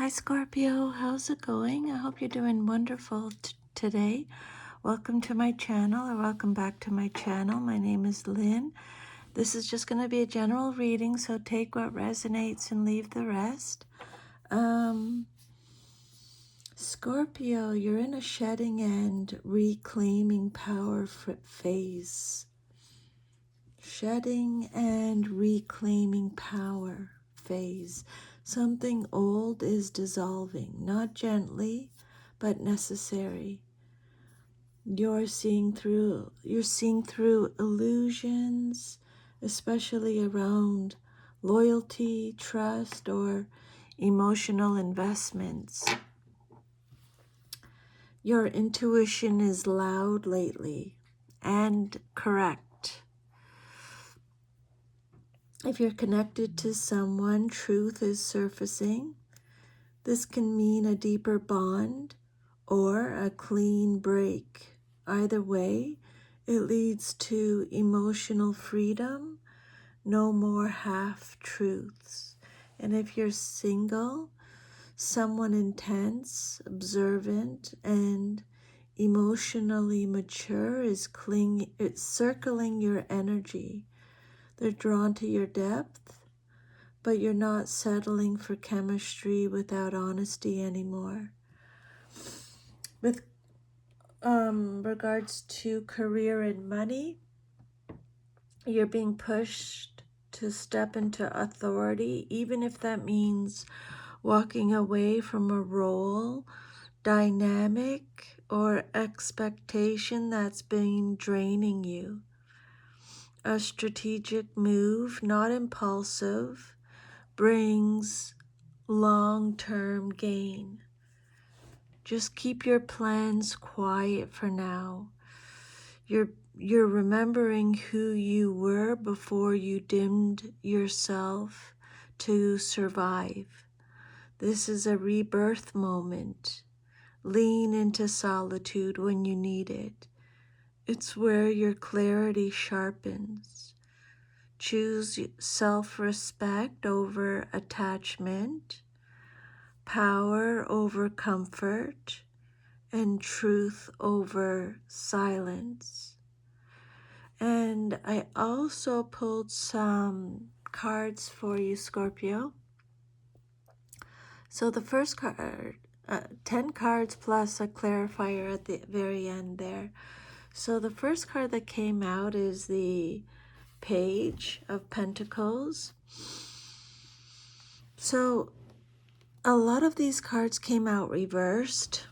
Hi Scorpio, how's it going? I hope you're doing wonderful today. Welcome to my channel, or welcome back to my channel. My name is Lynn. This is just going to be a general reading, so take what resonates and leave the rest. Scorpio, you're in a shedding and reclaiming power phase. Shedding and reclaiming power phase. Something old is dissolving, not gently, but necessary. You're seeing through illusions, especially around loyalty, trust, or emotional investments. Your intuition is loud lately and correct. If you're connected to someone, truth is surfacing. This can mean a deeper bond or a clean break. Either way, it leads to emotional freedom, no more half-truths. And if you're single, someone intense, observant, and emotionally mature is circling your energy. They're drawn to your depth, but you're not settling for chemistry without honesty anymore. With regards to career and money, you're being pushed to step into authority, even if that means walking away from a role, dynamic, or expectation that's been draining you. A strategic move, not impulsive, brings long-term gain. Just keep your plans quiet for now. You're remembering who you were before you dimmed yourself to survive. This is a rebirth moment. Lean into solitude when you need it. It's where your clarity sharpens. Choose self-respect over attachment, power over comfort, and truth over silence. And I also pulled some cards for you, Scorpio. So the first card, 10 cards plus a clarifier at the very end there. So the first card that came out is the Page of Pentacles. So a lot of these cards came out reversed.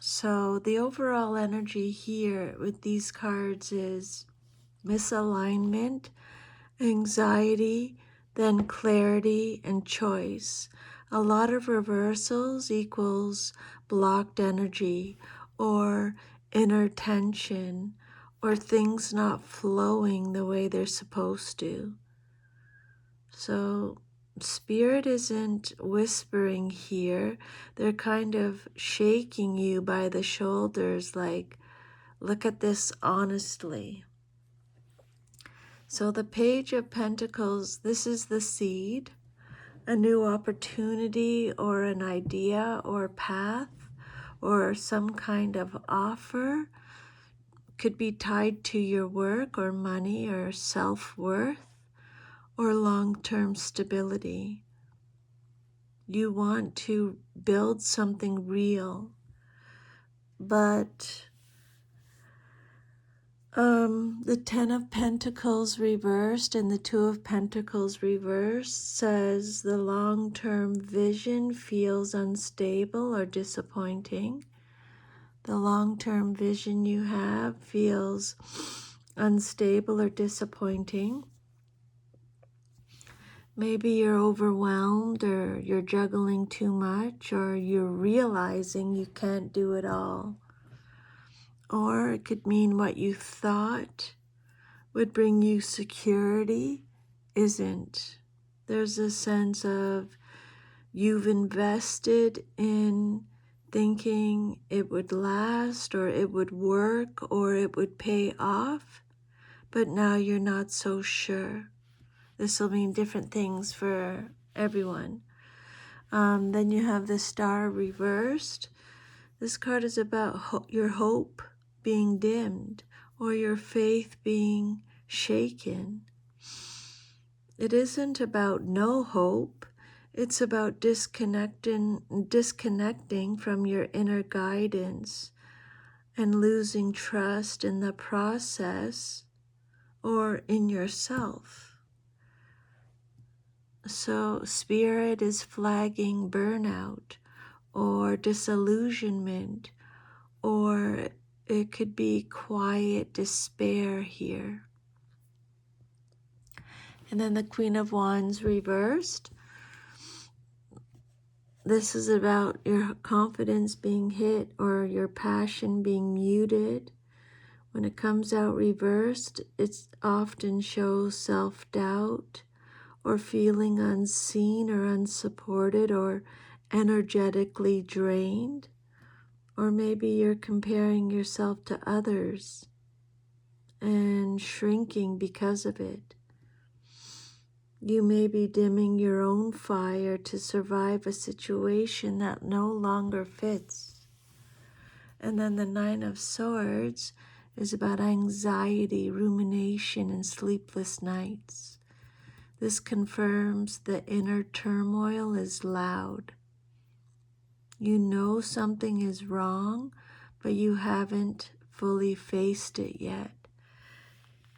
So the overall energy here with these cards is misalignment, anxiety, then clarity and choice. A lot of reversals equals blocked energy or inner tension or things not flowing the way they're supposed to. So Spirit isn't whispering here. They're kind of shaking you by the shoulders like, look at this honestly. So the Page of Pentacles, this is the seed, a new opportunity or an idea or path or some kind of offer. Could be tied to your work or money or self-worth or long-term stability. You want to build something real, but the 10 of Pentacles reversed and the 2 of Pentacles reversed says the long-term vision feels unstable or disappointing. The long-term vision you have feels unstable or disappointing. Maybe you're overwhelmed or you're juggling too much or you're realizing you can't do it all. Or it could mean what you thought would bring you security isn't. There's a sense of you've invested in thinking it would last or it would work or it would pay off, but now you're not so sure. This will mean different things for everyone. Then you have the Star reversed. This card is about your hope being dimmed or your faith being shaken. It isn't about no hope. It's about disconnecting from your inner guidance and losing trust in the process or in yourself. So Spirit is flagging burnout or disillusionment, or it could be quiet despair here. And then the Queen of Wands reversed. This is about your confidence being hit or your passion being muted. When it comes out reversed, it often shows self-doubt or feeling unseen or unsupported or energetically drained. Or maybe you're comparing yourself to others and shrinking because of it. You may be dimming your own fire to survive a situation that no longer fits. And then the Nine of Swords is about anxiety, rumination, and sleepless nights. This confirms the inner turmoil is loud. You know something is wrong, but you haven't fully faced it yet.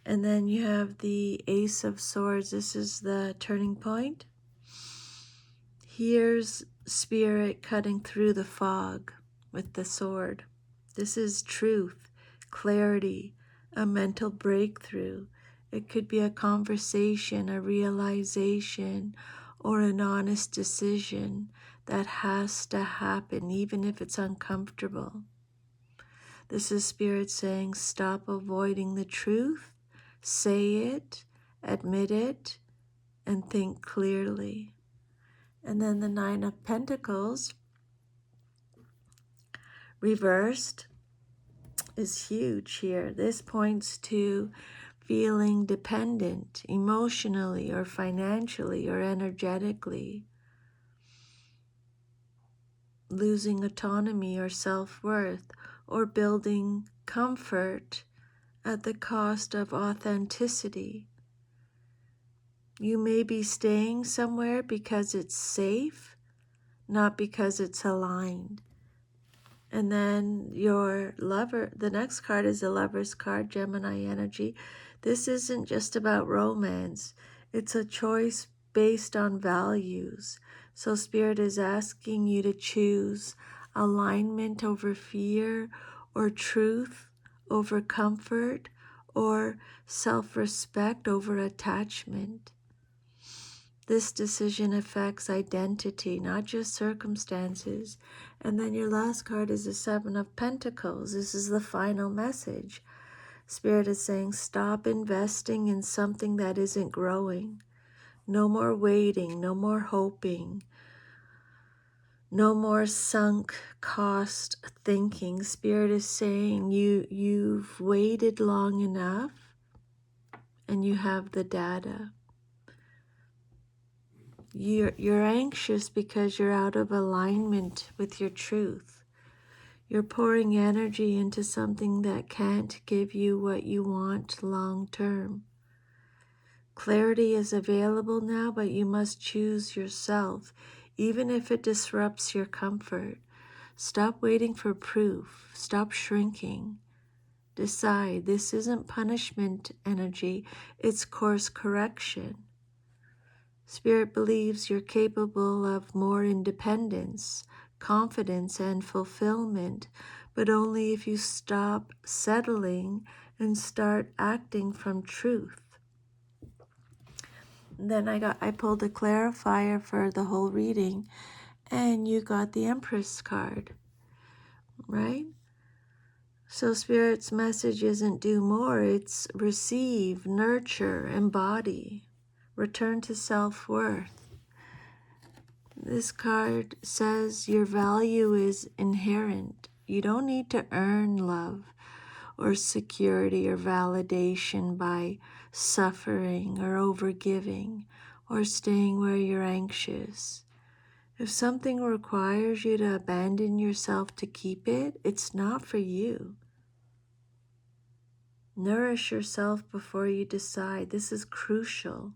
And then you have the Ace of Swords. This is the turning point. Here's Spirit cutting through the fog with the sword. This is truth, clarity, a mental breakthrough. It could be a conversation, a realization, or an honest decision that has to happen, even if it's uncomfortable. This is Spirit saying, stop avoiding the truth, say it, admit it, and think clearly. And then the Nine of Pentacles reversed is huge here. This points to feeling dependent emotionally or financially or energetically, losing autonomy or self-worth, or building comfort at the cost of authenticity. You may be staying somewhere because it's safe, not because it's aligned. And then your lover, the next card is the Lover's card, Gemini energy. This isn't just about romance. It's a choice based on values. So Spirit is asking you to choose alignment over fear, or truth over comfort, or self-respect over attachment. This decision affects identity, not just circumstances. And then your last card is the Seven of Pentacles. This is the final message. Spirit is saying, stop investing in something that isn't growing. No more waiting, no more hoping, no more sunk cost thinking. Spirit is saying, you've waited long enough and you have the data. You're anxious because you're out of alignment with your truth. You're pouring energy into something that can't give you what you want long term. Clarity is available now, but you must choose yourself, even if it disrupts your comfort. Stop waiting for proof. Stop shrinking. Decide. This isn't punishment energy, it's course correction. Spirit believes you're capable of more independence, confidence, and fulfillment, but only if you stop settling and start acting from truth. And then I pulled a clarifier for the whole reading, and you got the Empress card, right? So Spirit's message isn't do more, it's receive, nurture, embody, return to self-worth. This card says your value is inherent. You don't need to earn love or security or validation by suffering or overgiving or staying where you're anxious. If something requires you to abandon yourself to keep it, it's not for you. Nourish yourself before you decide. This is crucial.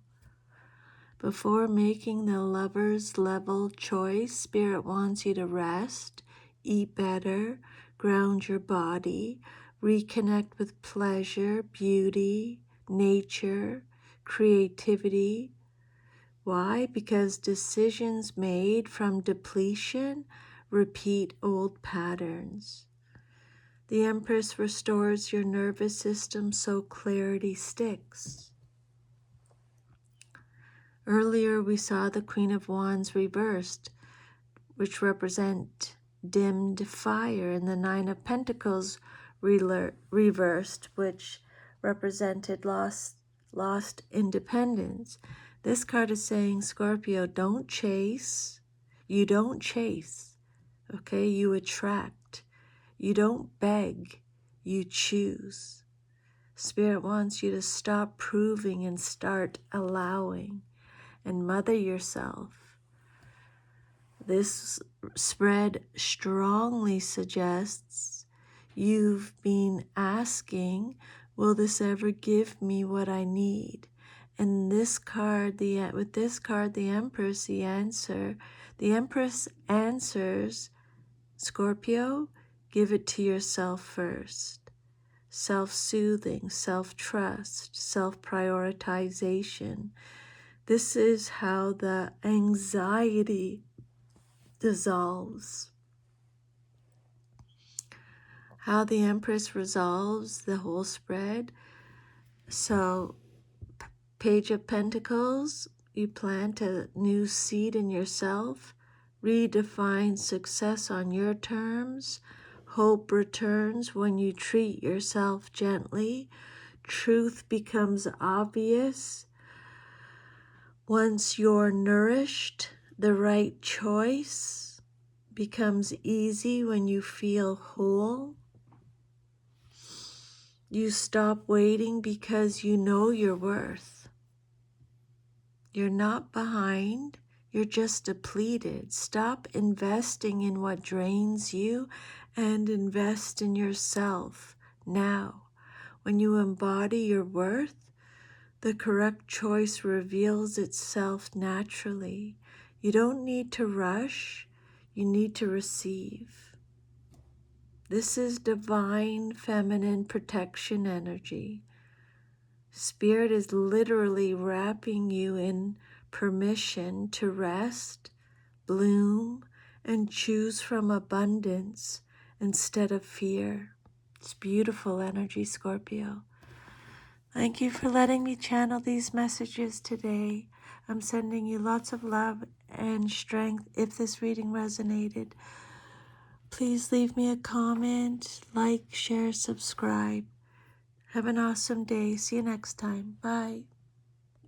Before making the lover's level choice, Spirit wants you to rest, eat better, ground your body, reconnect with pleasure, beauty, nature, creativity. Why? Because decisions made from depletion repeat old patterns. The Empress restores your nervous system so clarity sticks. Earlier we saw the Queen of Wands reversed, which represent dimmed fire, and the Nine of Pentacles reversed, which represented lost independence. This card is saying, Scorpio, don't chase. You don't chase, okay? You attract. You don't beg. You choose. Spirit wants you to stop proving and start allowing, and mother yourself. This spread strongly suggests you've been asking, will this ever give me what I need? And this card, with this card, the Empress, the Empress answers, Scorpio, give it to yourself first. Self-soothing, self-trust, self-prioritization. This is how the anxiety dissolves. How the Empress resolves the whole spread. So, Page of Pentacles, you plant a new seed in yourself, redefine success on your terms. Hope returns when you treat yourself gently. Truth becomes obvious once you're nourished. The right choice becomes easy when you feel whole. You stop waiting because you know your worth. You're not behind, you're just depleted. Stop investing in what drains you and invest in yourself now. When you embody your worth, the correct choice reveals itself naturally. You don't need to rush, you need to receive. This is divine feminine protection energy. Spirit is literally wrapping you in permission to rest, bloom, and choose from abundance instead of fear. It's beautiful energy, Scorpio. Thank you for letting me channel these messages today. I'm sending you lots of love and strength. If this reading resonated, please leave me a comment, like, share, subscribe. Have an awesome day. See you next time. Bye.